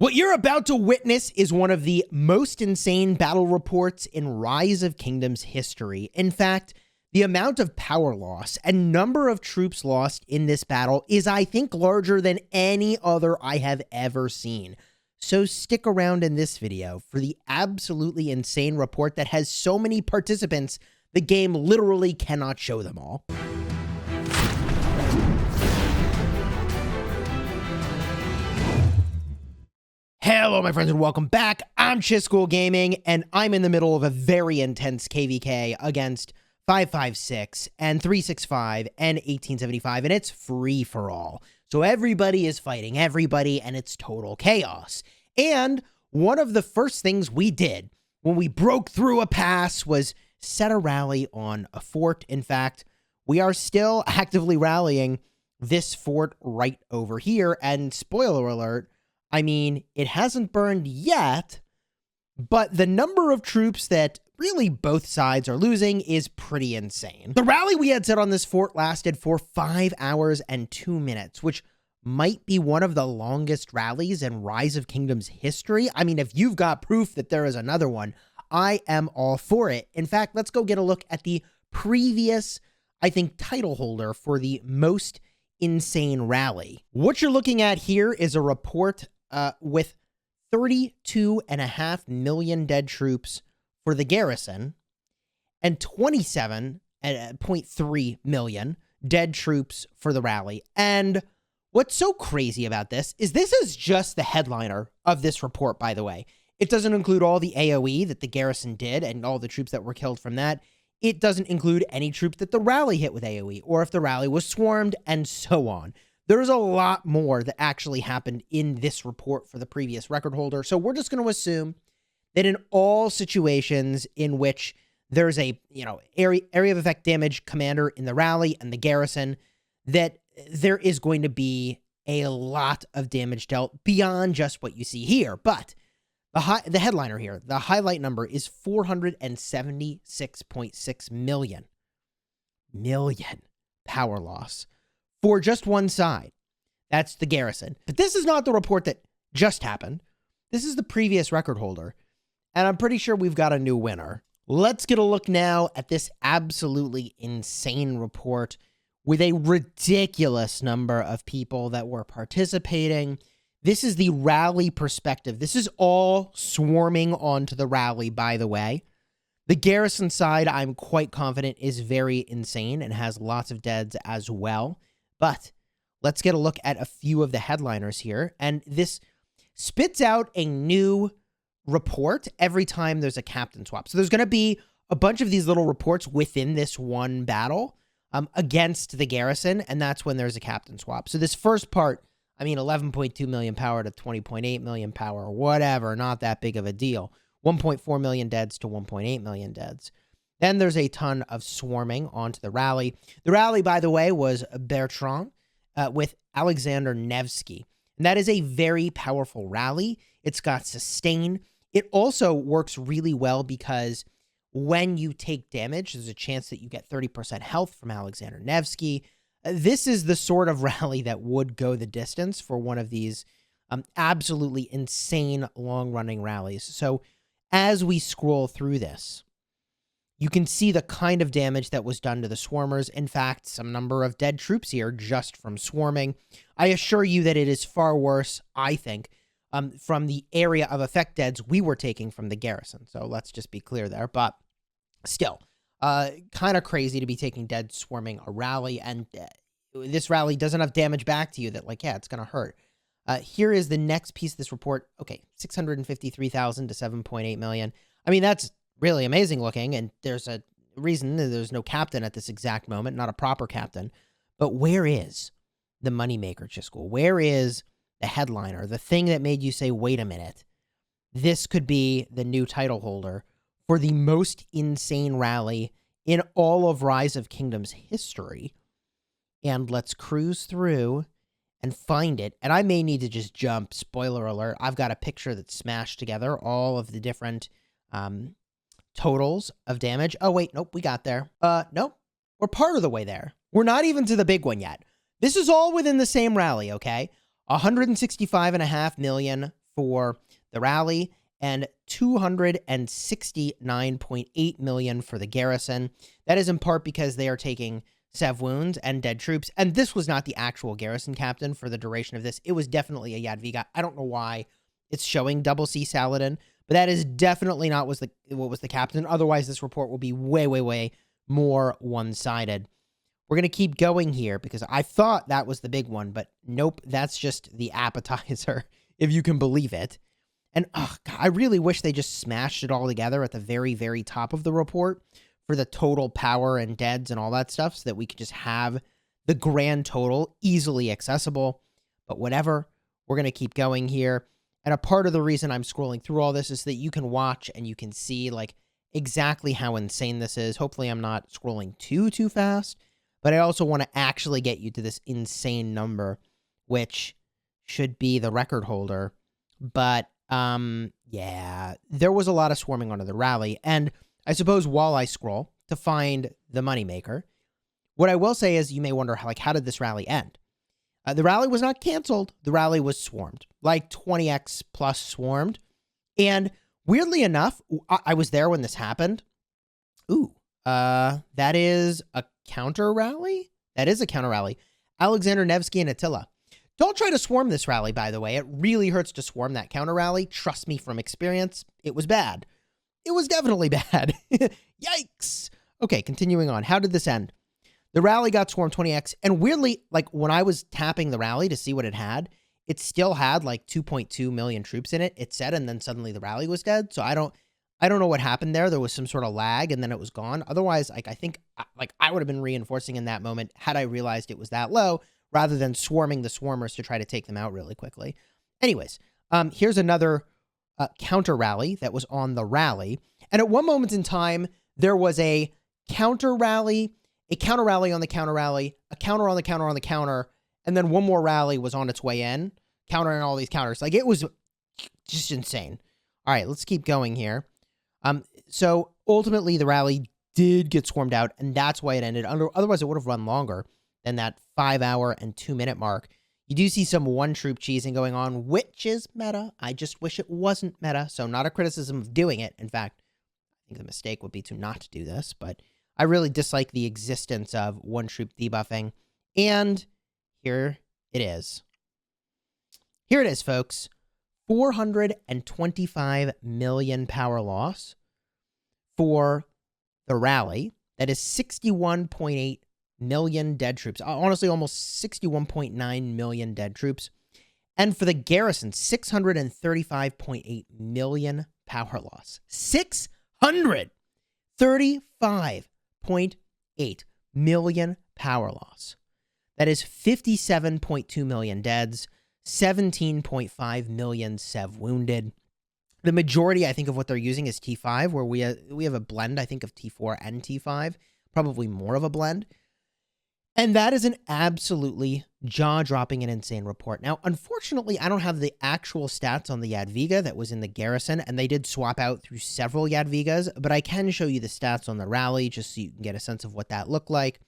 What you're about to witness is one of the most insane battle reports in Rise of Kingdoms history. In fact, the amount of power loss and number of troops lost in this battle is, I think, larger than any other I have ever seen. So stick around in this video for the absolutely insane report that has so many participants, the game literally cannot show them all. Hello, my friends, and welcome back. I'm Chisgule Gaming, and I'm in the middle of a very intense KVK against 556 and 365 and 1875, and it's free for all. So everybody is fighting everybody, and it's total chaos. And one of the first things we did when we broke through a pass was set a rally on a fort. In fact, we are still actively rallying this fort right over here, and spoiler alert, I mean, it hasn't burned yet, but the number of troops that really both sides are losing is pretty insane. The rally we had set on this fort lasted for 5 hours and 2 minutes, which might be one of the longest rallies in Rise of Kingdoms history. I mean, if you've got proof that there is another one, I am all for it. In fact, let's go get a look at the previous, I think, title holder for the most insane rally. What you're looking at here is a report with 32.5 million dead troops for the garrison and 27.3 million dead troops for the rally. And what's so crazy about this is just the headliner of this report, by the way. It doesn't include all the AoE that the garrison did and all the troops that were killed from that. It doesn't include any troops that the rally hit with AoE, or if the rally was swarmed, and so on. There's a lot more that actually happened in this report for the previous record holder. So we're just going to assume that in all situations in which there's a, area of effect damage commander in the rally and the garrison, that there is going to be a lot of damage dealt beyond just what you see here. But the headliner here, the highlight number is 476.6 million power loss for just one side. That's the garrison. But this is not the report that just happened. This is the previous record holder. And I'm pretty sure we've got a new winner. Let's get a look now at this absolutely insane report with a ridiculous number of people that were participating. This is the rally perspective. This is all swarming onto the rally, by the way. The garrison side, I'm quite confident, is very insane and has lots of deads as well. But let's get a look at a few of the headliners here. And this spits out a new report every time there's a captain swap. So there's going to be a bunch of these little reports within this one battle against the garrison, and that's when there's a captain swap. So this first part, I mean, 11.2 million power to 20.8 million power, or whatever, not that big of a deal. 1.4 million deads to 1.8 million deads. Then there's a ton of swarming onto the rally. The rally, by the way, was Bertrand with Alexander Nevsky. And that is a very powerful rally. It's got sustain. It also works really well because when you take damage, there's a chance that you get 30% health from Alexander Nevsky. This is the sort of rally that would go the distance for one of these absolutely insane long-running rallies. So as we scroll through this, you can see the kind of damage that was done to the swarmers. In fact, some number of dead troops here just from swarming. I assure you that it is far worse, I think, from the area of effect deads we were taking from the garrison. So let's just be clear there. But still, kind of crazy to be taking dead swarming a rally. And this rally does enough damage back to you that, like, yeah, it's going to hurt. Here is the next piece of this report. Okay, 653,000 to 7.8 million. I mean, that's really amazing looking, and there's a reason that there's no captain at this exact moment, not a proper captain. But where is the moneymaker, Chisgule? Where is the headliner, the thing that made you say, wait a minute, this could be the new title holder for the most insane rally in all of Rise of Kingdoms history? And let's cruise through and find it. And I may need to just jump, spoiler alert. I've got a picture that's smashed together all of the different totals of damage. Oh, wait, nope, we got there. Nope, we're part of the way there. We're not even to the big one yet. This is all within the same rally, okay? 165.5 million for the rally and 269.8 million for the garrison. That is in part because they are taking sev wounds and dead troops. And this was not the actual garrison captain for the duration of this. It was definitely a Jadwiga. I don't know why it's showing double C Saladin, but that is definitely not what was the captain. Otherwise, this report will be way, way, way more one-sided. We're going to keep going here because I thought that was the big one, but nope, that's just the appetizer, if you can believe it. And God, I really wish they just smashed it all together at the very, very top of the report for the total power and deads and all that stuff so that we could just have the grand total easily accessible. But whatever, we're going to keep going here. And a part of the reason I'm scrolling through all this is that you can watch and you can see like exactly how insane this is. Hopefully I'm not scrolling too fast, but I also want to actually get you to this insane number, which should be the record holder. But yeah, there was a lot of swarming onto the rally. And I suppose while I scroll to find the moneymaker, what I will say is you may wonder, how did this rally end? The rally was not canceled. The rally was swarmed, like 20x plus swarmed. And weirdly enough, I was there when this happened. Ooh, that is a counter rally? That is a counter rally. Alexander Nevsky and Attila. Don't try to swarm this rally, by the way. It really hurts to swarm that counter rally. Trust me from experience, it was bad. It was definitely bad. Yikes. Okay, continuing on. How did this end? The rally got swarmed 20x, and weirdly, like when I was tapping the rally to see what it had, it still had like 2.2 million troops in it, it said, and then suddenly the rally was dead. So I don't know what happened there. There was some sort of lag, and then it was gone. Otherwise, like I think like I would have been reinforcing in that moment had I realized it was that low, rather than swarming the swarmers to try to take them out really quickly. Anyways, here's another counter rally that was on the rally. And at one moment in time, there was a counter rally, a counter rally on the counter rally, a counter on the counter on the counter, and then one more rally was on its way in, countering all these counters. Like, it was just insane. All right, let's keep going here. So ultimately, the rally did get swarmed out, and that's why it ended. Otherwise, it would have run longer than that 5 hour and 2 minute mark. You do see some one troop cheesing going on, which is meta. I just wish it wasn't meta, so not a criticism of doing it. In fact, I think the mistake would be to not do this, but I really dislike the existence of one troop debuffing. And here it is. Here it is, folks. 425 million power loss for the rally. That is 61.8 million dead troops. Honestly, almost 61.9 million dead troops. And for the garrison, 635.8 million power loss. 635.8 million power loss. That is 57.2 million deads, 17.5 million sev wounded. The majority, I think, of what they're using is T5, where we have a blend, I think, of T4 and T5, probably more of a blend. And that is an absolutely jaw-dropping and insane report. Now, unfortunately, I don't have the actual stats on the Jadwiga that was in the garrison, and they did swap out through several Jadwigas, but I can show you the stats on the rally just so you can get a sense of what that looked like.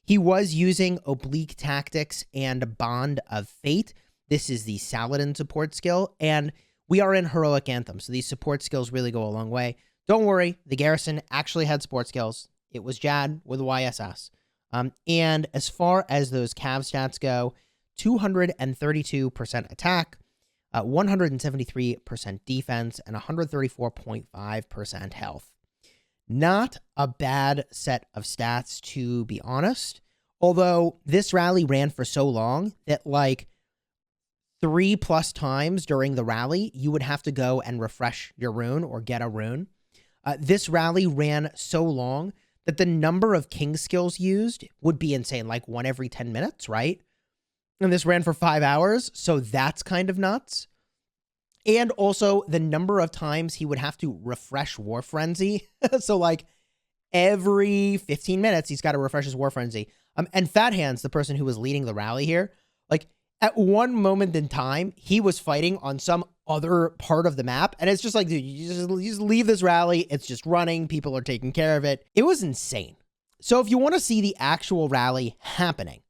He was using Oblique Tactics and Bond of Fate. This is the Saladin support skill, and we are in Heroic Anthem, so these support skills really go a long way. Don't worry, the garrison actually had support skills. It was Jad with YSS. And as far as those cav stats go, 232% attack, 173% defense, and 134.5% health. Not a bad set of stats, to be honest. Although this rally ran for so long that like 3+ times during the rally, you would have to go and refresh your rune or get a rune. This rally ran so long that the number of king skills used would be insane, like 1 every 10 minutes, right? And this ran for 5 hours, so that's kind of nuts. And also the number of times he would have to refresh War Frenzy. So like every 15 minutes, he's got to refresh his War Frenzy. And Fat Hands, the person who was leading the rally here, like at one moment in time, he was fighting on some other part of the map. And it's just like, dude, you just leave this rally. It's just running. People are taking care of it. It was insane. So if you want to see the actual rally happening,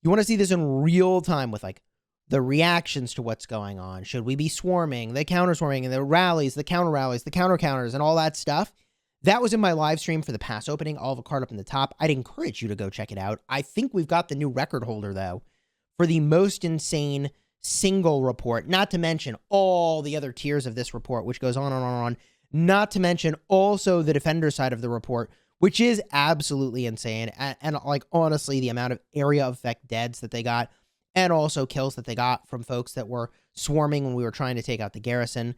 you want to see this in real time with like the reactions to what's going on. Should we be swarming, the counter swarming, and the rallies, the counter rallies, the counter counters, and all that stuff? That was in my live stream for the pass opening. I'll have a card up in the top. I'd encourage you to go check it out. I think we've got the new record holder, though, for the most insane single report, not to mention all the other tiers of this report, which goes on and on and on, not to mention also the defender side of the report, which is absolutely insane. And like, honestly, the amount of area effect deads that they got, and also kills that they got from folks that were swarming when we were trying to take out the garrison.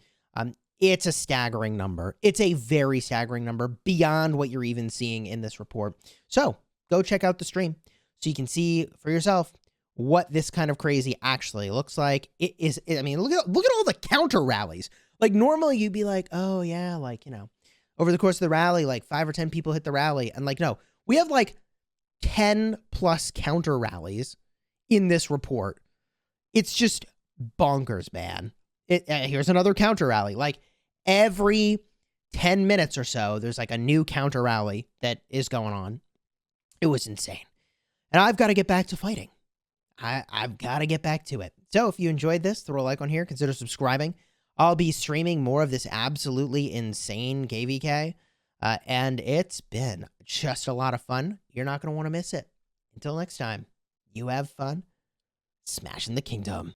It's a staggering number. It's a very staggering number beyond what you're even seeing in this report. So go check out the stream so you can see for yourself what this kind of crazy actually looks like. It is, I mean, look at all the counter rallies. Like, normally you'd be like, oh yeah, like, you know, over the course of the rally, like 5 or 10 people hit the rally. And like, no, we have like 10 plus counter rallies in this report. It's just bonkers, man. Here's another counter rally. Like, every 10 minutes or so, there's like a new counter rally that is going on. It was insane. And I've got to get back to fighting. I've got to get back to it. So if you enjoyed this, throw a like on here. Consider subscribing. I'll be streaming more of this absolutely insane KVK. And it's been just a lot of fun. You're not going to want to miss it. Until next time, you have fun smashing the kingdom.